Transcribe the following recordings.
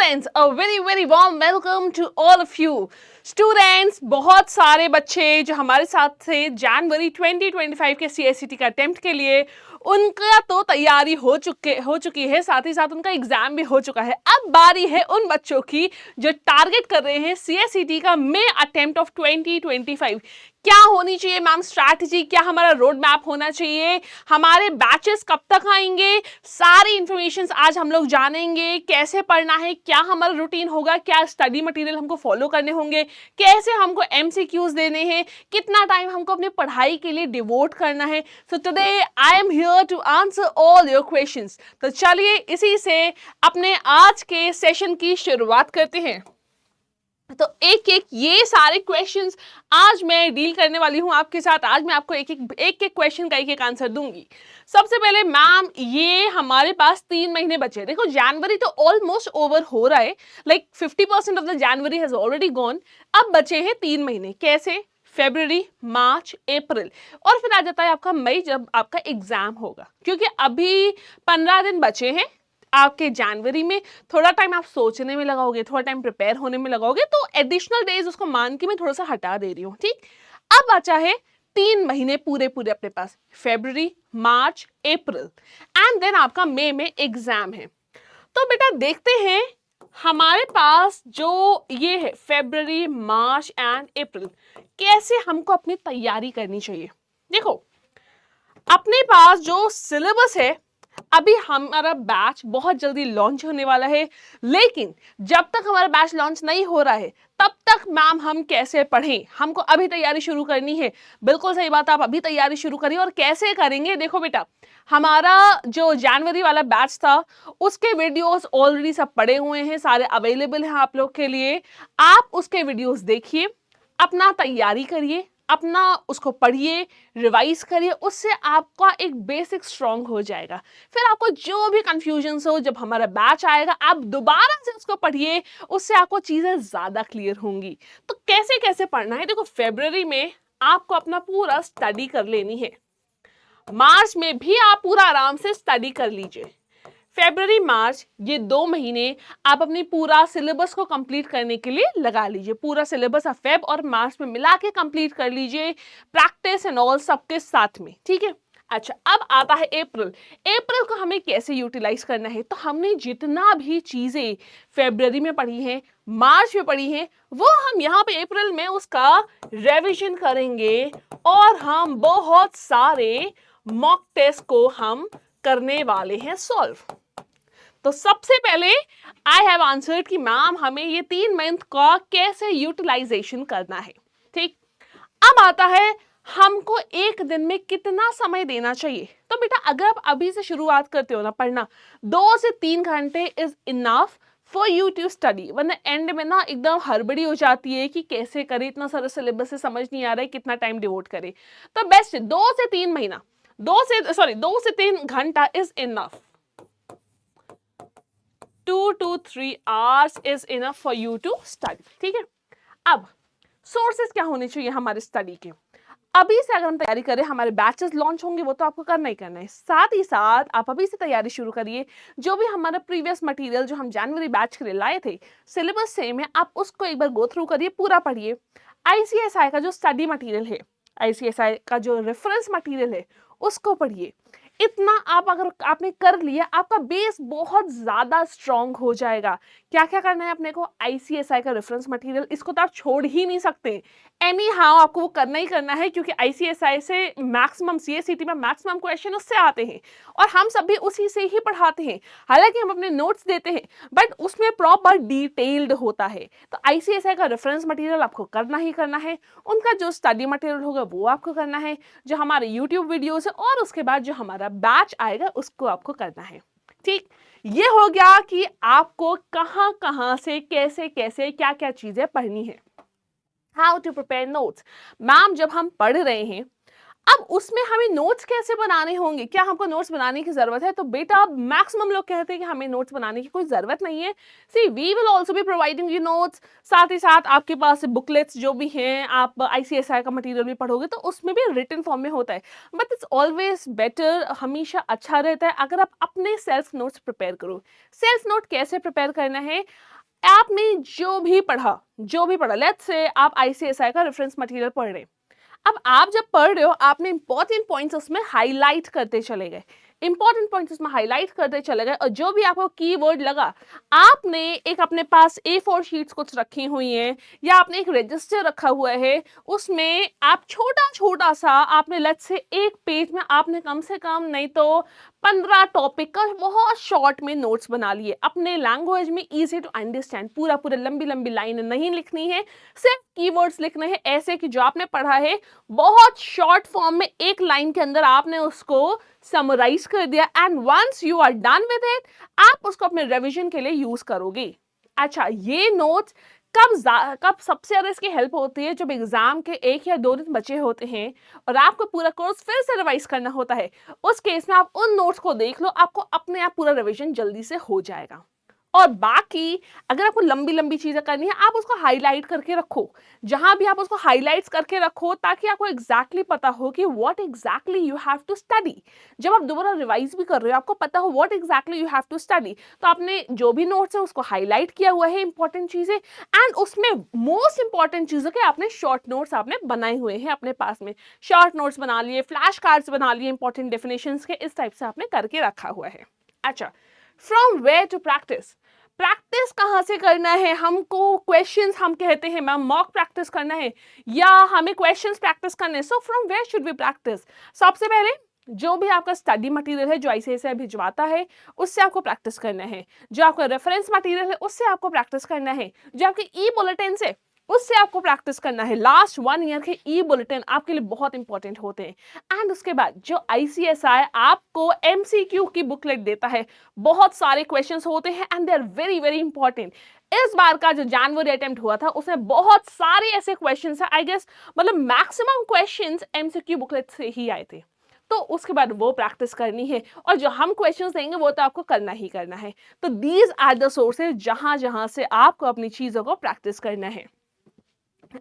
Students, a very warm welcome to all of you students. बहुत सारे बच्चे जो हमारे साथ थे जनवरी 2025 के CSCT का अटेम्प्ट के लिए, उनका तो तैयारी हो चुकी है, साथ ही साथ उनका एग्जाम भी हो चुका है। अब बारी है उन बच्चों की जो टारगेट कर रहे हैं CSCT का मे अटेम्प्ट ऑफ 2025। क्या होनी चाहिए मैम स्ट्रैटेजी, क्या हमारा रोड मैप होना चाहिए, हमारे बैचेस कब तक आएंगे, सारी इंफॉर्मेशन आज हम लोग जानेंगे। कैसे पढ़ना है, क्या हमारा रूटीन होगा, क्या स्टडी मटेरियल हमको फॉलो करने होंगे, कैसे हमको MCQs देने हैं, कितना टाइम हमको अपनी पढ़ाई के लिए डिवोट करना है। So today I am here to answer all your questions. तो चलिए इसी से अपने आज के सेशन की शुरुआत करते हैं। तो एक एक ये सारे क्वेश्चंस आज मैं डील करने वाली हूं आपके साथ। आज मैं आपको एक एक क्वेश्चन का एक आंसर दूंगी। सबसे पहले मैम, ये हमारे पास 3 महीने बचे हैं। देखो जनवरी तो ऑलमोस्ट ओवर हो रहा है, like 50% of the January has already gone. अब बचे हैं 3 महीने। कैसे? फरवरी, मार्च, अप्रैल और फिर आ जाता है आपका मई, जब आपका एग्जाम होगा। क्योंकि अभी 15 दिन बचे हैं आपके जनवरी में। थोड़ा टाइम आप सोचने में लगाओगे, थोड़ा टाइम प्रिपेयर होने में लगाओगे, तो एडिशनल डेज उसको मान के मैं थोड़ा सा हटा दे रही हूँ। ठीक, अब बचा है 3 महीने पूरे अपने पास, फरवरी, मार्च, अप्रैल एंड देन आपका मई में एग्जाम है। तो बेटा देखते हैं हमारे पास जो ये है फरवरी, मार्च एंड अप्रैल, कैसे हमको अपनी तैयारी करनी चाहिए। देखो अपने पास जो सिलेबस है, अभी हमारा बैच बहुत जल्दी लॉन्च होने वाला है, लेकिन जब तक हमारा बैच लॉन्च नहीं हो रहा है तब तक मैम हम कैसे पढ़ें, हमको अभी तैयारी शुरू करनी है। बिल्कुल सही बात, आप अभी तैयारी शुरू करिए। और कैसे करेंगे? देखो बेटा, हमारा जो जनवरी वाला बैच था उसके वीडियोस ऑलरेडी सब पड़े हुए हैं, सारे अवेलेबल हैं आप लोग के लिए। आप उसके वीडियोस देखिए, अपना तैयारी करिए, अपना उसको पढ़िए, रिवाइज करिए, उससे आपका एक बेसिक स्ट्रॉन्ग हो जाएगा। फिर आपको जो भी कंफ्यूजन हो, जब हमारा बैच आएगा आप दोबारा से उसको पढ़िए, उससे आपको चीजें ज्यादा क्लियर होंगी। तो कैसे कैसे पढ़ना है? देखो फरवरी में आपको अपना पूरा स्टडी कर लेनी है, मार्च में भी आप पूरा आराम से स्टडी कर लीजिए। फरवरी, मार्च ये 2 महीने आप अपनी पूरा सिलेबस को कंप्लीट करने के लिए लगा लीजिए। पूरा सिलेबस आप फेब और मार्च में मिला के कंप्लीट कर लीजिए, प्रैक्टिस एंड ऑल सबके साथ में। ठीक है, अच्छा अब आता है अप्रैल। अप्रैल को हमें कैसे यूटिलाइज करना है? तो हमने जितना भी चीजें फरवरी में पढ़ी हैं, मार्च में पढ़ी हैं, वो हम यहाँ पे अप्रैल में उसका रिवीजन करेंगे और हम बहुत सारे मॉक टेस्ट को हम करने वाले हैं सॉल्व। तो सबसे पहले आई हैव आंसर्ड कि मैम हमें ये 3 मंथ का कैसे यूटिलाइजेशन करना है। ठीक, अब आता है हमको एक दिन में कितना समय देना चाहिए। तो बेटा अगर आप अभी से शुरुआत करते हो ना पढ़ना, 2 से 3 घंटे is enough for you to study. वरना एंड में ना एकदम हड़बड़ी हो जाती है कि कैसे करें, इतना सारा सिलेबस से समझ नहीं आ रहा है कितना टाइम डिवोट करें। तो बेस्ट 2 से 3 महीना, 2 से 3 घंटा is enough. 2 to 3 hours is enough for you to study। ठीक है, अब सोर्सेस क्या होने चाहिए हमारे स्टडी के? अभी से अगर हम तैयारी करें, हमारे बैचेस लॉन्च होंगे, वो तो आपको करना ही करना है। साथ ही साथ आप अभी से तैयारी शुरू करिए। जो भी हमारा प्रीवियस मटेरियल जो हम जनवरी बैच के लिए लाए थे, सिलेबस सेम है, आप उसको एक बार गो थ्रू करिए, पूरा पढ़िए। ICSI का जो स्टडी मटेरियल है, ICSI का जो रेफरेंस मटेरियल है, उसको पढ़िए। इतना आप अगर आपने कर लिया, आपका बेस बहुत ज्यादा स्ट्रॉन्ग हो जाएगा। क्या क्या करना है अपने को? ICSI का रेफरेंस मटेरियल, इसको तो आप छोड़ ही नहीं सकते। एनी हाउ आपको वो करना ही करना है, क्योंकि ICSI से मैक्सिमम CSCT में मैक्सिमम क्वेश्चन उससे आते हैं और हम सब भी उसी से ही पढ़ाते हैं। हालांकि हम अपने नोट्स देते हैं बट उसमें प्रॉपर डिटेल्ड होता है। तो ICSI का रेफरेंस मटेरियल आपको करना ही करना है। उनका जो स्टडी मटेरियल होगा वो आपको करना है, जो हमारे यूट्यूब वीडियोज है, और उसके बाद जो हमारा बैच आएगा उसको आपको करना है। ठीक, ये हो गया कि आपको कहां कहां से कैसे कैसे क्या क्या चीजें पढ़नी है। How to prepare notes. Ma'am जब हम पढ़ रहे हैं, अब उसमें हमें नोट्स कैसे बनाने होंगे? क्या हमको नोट्स बनाने की जरूरत है? तो बेटा मैक्सिमम लोग कहते हैं कि हमें नोट्स बनाने की कोई जरूरत नहीं है। See we will also be providing you notes. साथ ही साथ आपके पास बुकलेट्स जो भी हैं, आप ICSI का मटेरियल भी पढ़ोगे तो उसमें भी रिटन फॉर्म में होता है। बट इट्स ऑलवेज बेटर, हमेशा अच्छा रहता है अगर आप अपने सेल्फ नोट्स प्रिपेयर करो। सेल्फ नोट कैसे प्रिपेयर करना है? आपने जो भी पढ़ा, लेट्स से आप आईसीएसआई का रेफरेंस मटेरियल पढ़ रहे हैं। अब आप जब पढ़ रहे हो, आपने इंपॉर्टेंट पॉइंट्स उसमें हाईलाइट करते चले गए, और जो भी आपको कीवर्ड लगा, आपने एक अपने पास A4 शीट्स कुछ रखी हुई हैं, या आपने एक रजिस्टर रखा हुआ है, उसमें आप छोटा छोटा सा आपने लेट्स से एक पेज में आपने कम से कम नहीं तो 15 टॉपिक का बहुत शॉर्ट में नोट्स बना लिए, अपने लैंग्वेज में इजी टू अंडरस्टैंड। पूरा लंबी लंबी लाइन नहीं लिखनी है, सिर्फ कीवर्ड्स लिखने हैं, ऐसे कि जो आपने पढ़ा है बहुत शॉर्ट फॉर्म में एक लाइन के अंदर आपने उसको समराइज कर दिया, and once you are done with it, आप उसको अपने रिवीजन के लिए यूज करोगे। अच्छा, ये नोट्स कब सबसे ज्यादा इसकी हेल्प होती है? जब एग्जाम के 1 या 2 दिन बचे होते हैं और आपको पूरा कोर्स फिर से रिवाइज करना होता है, उस केस में आप उन नोट्स को देख लो, आपको अपने आप पूरा रिवीजन जल्दी से हो जाएगा। और बाकी अगर आपको लंबी लंबी चीजें करनी है, आप उसको हाईलाइट करके रखो, जहां भी आप उसको हाईलाइट्स करके रखो, ताकि आपको एग्जैक्टली पता हो कि what exactly you have to study. जब आप दोबारा रिवाइज भी कर रहे हो, आपको पता हो what exactly you have to study, तो आपने जो भी नोट्स है उसको हाईलाइट किया हुआ है, इंपॉर्टेंट चीजें, एंड उसमें मोस्ट इंपॉर्टेंट चीजों के आपने शॉर्ट नोट्स आपने बनाए हुए हैं अपने पास में, शॉर्ट नोट्स बना लिए, फ्लैश कार्ड्स बना लिए, इंपॉर्टेंट डेफिनेशंस के, इस टाइप से आपने करके रखा हुआ है। अच्छा, फ्रॉम वेयर टू प्रैक्टिस कहाँ से करना है? हमको क्वेश्चंस, हम कहते हैं मैम मॉक प्रैक्टिस करना है या हमें क्वेश्चंस प्रैक्टिस करने, so from where should we practise? सबसे पहले जो भी आपका स्टडी मटेरियल है, जो आईसीएसआई भिजवाता है, उससे आपको प्रैक्टिस करना है। जो आपका रेफरेंस मटेरियल है, उससे आपको प्रैक्टिस करना है। जो आपके ई बुलेटिन है, उससे आपको प्रैक्टिस करना है। लास्ट 1 ईयर के ई बुलेटिन आपके लिए बहुत इंपॉर्टेंट होते हैं। एंड उसके बाद जो आईसीएसआई आपको एमसीक्यू की बुकलेट देता है, बहुत सारे क्वेश्चंस होते हैं and they are very very important. इस बार का जो जनवरी अटेम्प्ट हुआ था, उसमें बहुत सारे ऐसे क्वेश्चंस है, आई गेस मतलब मैक्सिमम क्वेश्चंस एमसीक्यू बुकलेट से ही आए थे। तो उसके बाद वो प्रैक्टिस करनी है, और जो हम क्वेश्चंस देंगे वो तो आपको करना ही करना है। तो दीज आर द सोर्सेज जहां जहां से आपको अपनी चीजों को प्रैक्टिस करना है।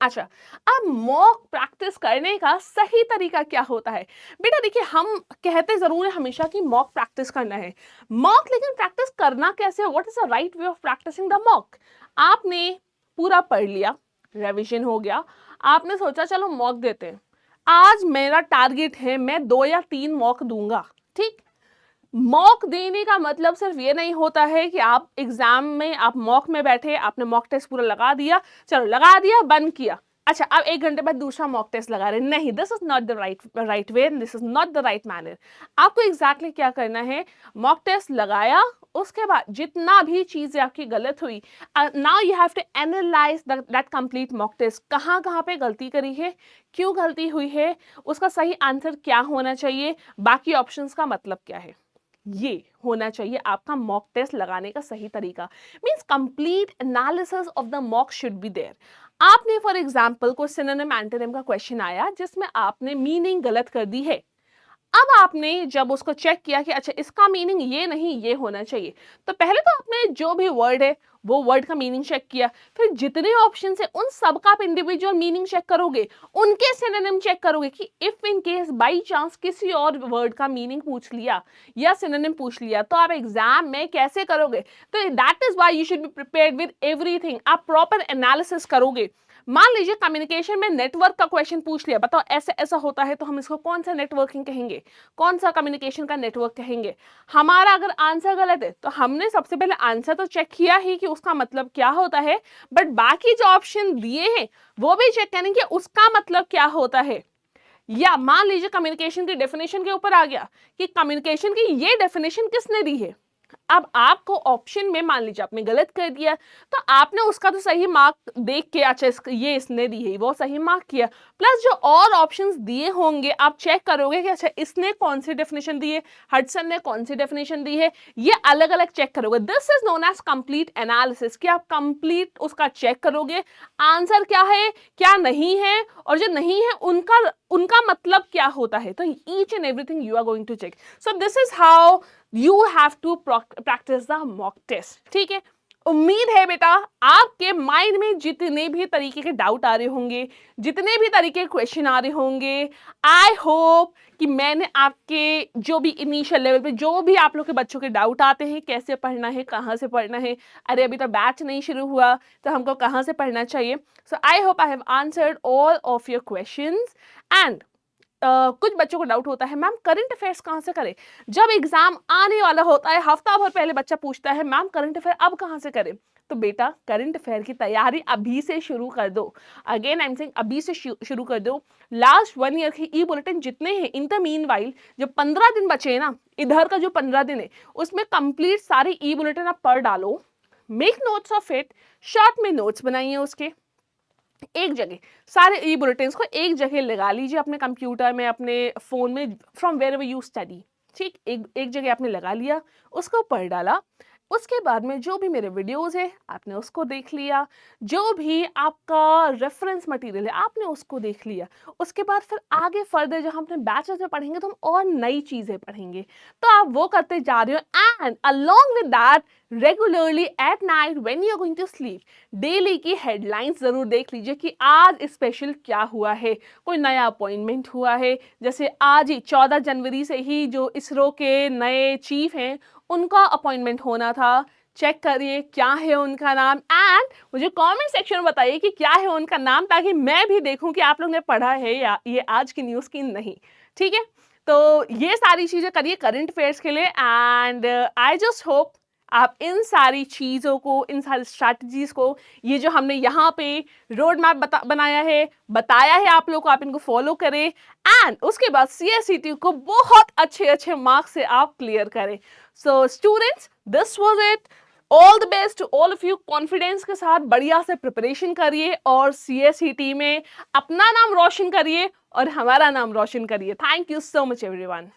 अच्छा, अब मॉक प्रैक्टिस करने का सही तरीका क्या होता है? बेटा देखिए, हम कहते जरूर है हमेशा कि मॉक प्रैक्टिस करना है मॉक, लेकिन प्रैक्टिस करना कैसे? What is the right way of practising the mock? आपने पूरा पढ़ लिया, रिवीजन हो गया, आपने सोचा चलो मॉक देते हैं। आज मेरा टारगेट है मैं 2 या 3 मॉक दूंगा, ठीक। मॉक देने का मतलब सिर्फ ये नहीं होता है कि आप एग्जाम में आप मॉक में बैठे, आपने मॉक टेस्ट पूरा लगा दिया, चलो लगा दिया, बंद किया, अच्छा अब 1 घंटे बाद दूसरा मॉक टेस्ट लगा रहे। नहीं, this is not the right way, this is not the right manner. आपको एग्जैक्टली क्या करना है? मॉक टेस्ट लगाया, उसके बाद जितना भी चीजें आपकी गलत हुई, now you have to analyse that complete mock test. कहाँ कहाँ पे गलती करी है, क्यों गलती हुई है, उसका सही आंसर क्या होना चाहिए, बाकी ऑप्शंस का मतलब क्या है, ये होना चाहिए आपका मॉक टेस्ट लगाने का सही तरीका। Means complete analysis of the mock should be there. आपने फॉर एग्जांपल को सिनोनिम एंटोनिम का क्वेश्चन आया जिसमें आपने मीनिंग गलत कर दी है। अब आपने जब उसको चेक किया कि अच्छा इसका मीनिंग ये नहीं, ये होना चाहिए, तो पहले तो आपने जो भी वर्ड है वो वर्ड का मीनिंग चेक किया, फिर जितने ऑप्शन है उन सब का आप इंडिविजुअल मीनिंग चेक करोगे, उनके सिनोनिम चेक करोगे कि if in case by chance किसी और वर्ड का मीनिंग पूछ लिया या सिनोनिम पूछ लिया तो आप एग्जाम में कैसे करोगे। तो that is why you should be prepared with everything. आप प्रॉपर एनालिसिस करोगे। मान लीजिए कम्युनिकेशन में नेटवर्क का क्वेश्चन पूछ लिया, बताओ ऐसे ऐसा होता है तो हम इसको कौन सा नेटवर्किंग कहेंगे, कौन सा कम्युनिकेशन का नेटवर्क कहेंगे। हमारा अगर आंसर गलत है तो हमने सबसे पहले आंसर तो चेक किया ही कि उसका मतलब क्या होता है, बट बाकी जो ऑप्शन दिए हैं वो भी चेक करेंगे उसका मतलब क्या होता है। या मान लीजिए कम्युनिकेशन की डेफिनेशन के ऊपर आ गया कि कम्युनिकेशन की ये डेफिनेशन किसने दी है। अब आपको ऑप्शन में मान लीजिए आपने गलत कर दिया तो आपने उसका तो सही मार्क देख के अच्छा ये इसने दी है, वो सही मार्क किया, प्लस जो और ऑप्शंस दिए होंगे आप चेक करोगे कि अच्छा इसने कौन सी डेफिनेशन दी है, हडसन ने कौन सी डेफिनेशन दी है, ये अलग अलग चेक करोगे। This is known as complete analysis, कि आप कंप्लीट उसका चेक करोगे आंसर क्या है क्या नहीं है, और जो नहीं है उनका मतलब क्या होता है। तो each and everything you are going to check. So this is how you have to practice the mock test, ठीक है। उम्मीद है बेटा आपके माइंड में जितने भी तरीके के डाउट आ रहे होंगे, जितने भी तरीके के क्वेश्चन आ रहे होंगे, आई होप कि मैंने आपके जो भी इनिशियल लेवल पे जो भी आप लोग के बच्चों के डाउट आते हैं, कैसे पढ़ना है, कहाँ से पढ़ना है, अरे अभी तो बैच नहीं शुरू हुआ तो हमको कहाँ से पढ़ना चाहिए। So I hope I have answered all of your questions. And कुछ बच्चों को डाउट होता है मैम करंट अफेयर्स कहाँ से करें। जब एग्जाम आने वाला होता है हफ्ता भर पहले बच्चा पूछता है मैम करंट अफेयर अब कहाँ से करें, तो बेटा करंट अफेयर की तैयारी अभी से शुरू कर दो। अगेन आई एम सेइंग अभी से शुरू कर दो। लास्ट 1 ईयर की ई बुलेटिन जितने हैं, इन द मीन वाइल जो 15 दिन बचे हैं ना, इधर का जो 15 दिन है उसमें कंप्लीट सारी ई बुलेटिन आप पढ़ डालो। Make notes of it, short में नोट्स बनाइए उसके, एक जगह सारे ई बुलेटिन्स को एक जगह लगा लीजिए अपने कंप्यूटर में, अपने फ़ोन में, from wherever you study. ठीक, एक जगह आपने लगा लिया, उसको पढ़ डाला। उसके बाद में जो भी मेरे वीडियोस है आपने उसको देख लिया, जो भी आपका रेफरेंस मटेरियल है आपने उसको देख लिया। उसके बाद फिर आगे फर्दर जब हम अपने बैचलर्स में पढ़ेंगे तो हम और नई चीज़ें पढ़ेंगे, तो आप वो करते जा रहे हो। And along with that regularly at night when you are going to sleep, daily की हेडलाइंस ज़रूर देख लीजिए कि आज स्पेशल क्या हुआ है, कोई नया अपॉइंटमेंट हुआ है। जैसे आज ही 14 जनवरी से ही जो इसरो के नए चीफ हैं उनका अपॉइंटमेंट होना था, चेक करिए क्या है उनका नाम। एंड मुझे कमेंट सेक्शन में बताइए कि क्या है उनका नाम, ताकि मैं भी देखूं कि आप लोगों ने पढ़ा है या ये आज की न्यूज़ की नहीं। ठीक है, तो ये सारी चीज़ें करिए करंट अफेयर्स के लिए। एंड आई जस्ट होप आप इन सारी चीज़ों को, इन सारी स्ट्रैटेजीज़ को, ये जो हमने यहाँ पे रोड मैप बनाया है, बताया है आप लोग को, आप इनको फॉलो करें। एंड उसके बाद CSET को बहुत अच्छे अच्छे मार्क्स से आप क्लियर करें। So students, this was it. All the best to all of you. Confidence के साथ बढ़िया से प्रिपरेशन करिए और CSET में अपना नाम रोशन करिए और हमारा नाम रोशन करिए। Thank you so much everyone.